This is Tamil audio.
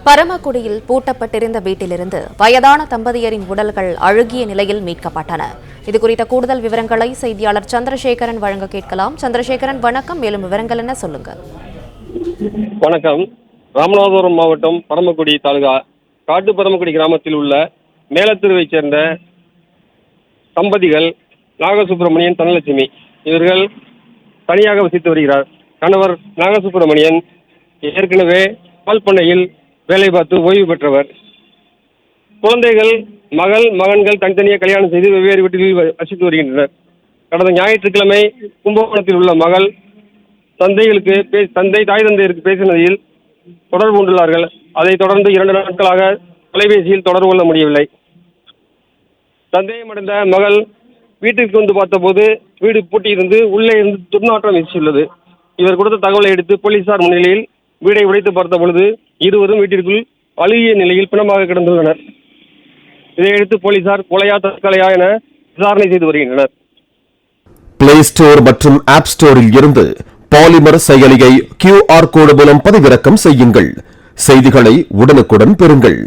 பரமக்குடியில் பூட்டப்பட்டிருந்த வீட்டிலிருந்து வயதான தம்பதியரின் உடல்கள் அழுகிய நிலையில் மீட்கப்பட்டன. இதுகுறித்த கூடுதல் விவரங்களை செய்தியாளர் சந்திரசேகரன் வழங்க கேட்கலாம். சந்திரசேகரன், வணக்கம். மேலும் விவரங்கள் என்ன, சொல்லுங்க. வணக்கம். ராமநாதபுரம் மாவட்டம் பரமக்குடி தாலுகா காட்டு பரமக்குடி கிராமத்தில் உள்ள மேலத்தெருவைச் சேர்ந்த தம்பதிகள் நாகசுப்பிரமணியன், தனலட்சுமி. இவர்கள் தனியாக வசித்து வருகிறார். கணவர் நாகசுப்பிரமணியன் ஏற்கனவே பால் பண்ணையில் வேலை பார்த்து ஓய்வு பெற்றவர். குழந்தைகள் மகன்கள் தனித்தனியாக கல்யாணம் செய்து வெவ்வேறு வீட்டில் வசித்து வருகின்றனர். கடந்த ஞாயிற்றுக்கிழமை கும்பகோணத்தில் உள்ள மகள் தாய் தந்தையருக்கு பேசினதில் தொடர்பு கொண்டுள்ளார்கள். அதைத் தொடர்ந்து 2 நாட்களாக தொலைபேசியில் தொடர்பு கொள்ள முடியவில்லை. சந்தேகமடைந்த மகள் வீட்டிற்கு வந்து பார்த்தபோது வீடு பூட்டியிருந்து உள்ளே இருந்து துர்நாற்றம் வீசியுள்ளது. இவர் கொடுத்த தகவலை எடுத்து போலீசார் முன்னிலையில் வீடை உடைத்து பார்த்த பொழுது இருவரும் வீட்டிற்குள் அழுகிய நிலையில் பிணமாக கிடந்துள்ளனர். இதையடுத்து போலீசார் கொலையா தற்கொலையா என விசாரணை செய்து வருகின்றனர். பிளே ஸ்டோர் மற்றும் ஆப் ஸ்டோரில் இருந்து பாலிமர் செயலியை QR கோடு மூலம் பதிவிறக்கம் செய்யுங்கள். செய்திகளை உடனுக்குடன் பெறுங்கள்.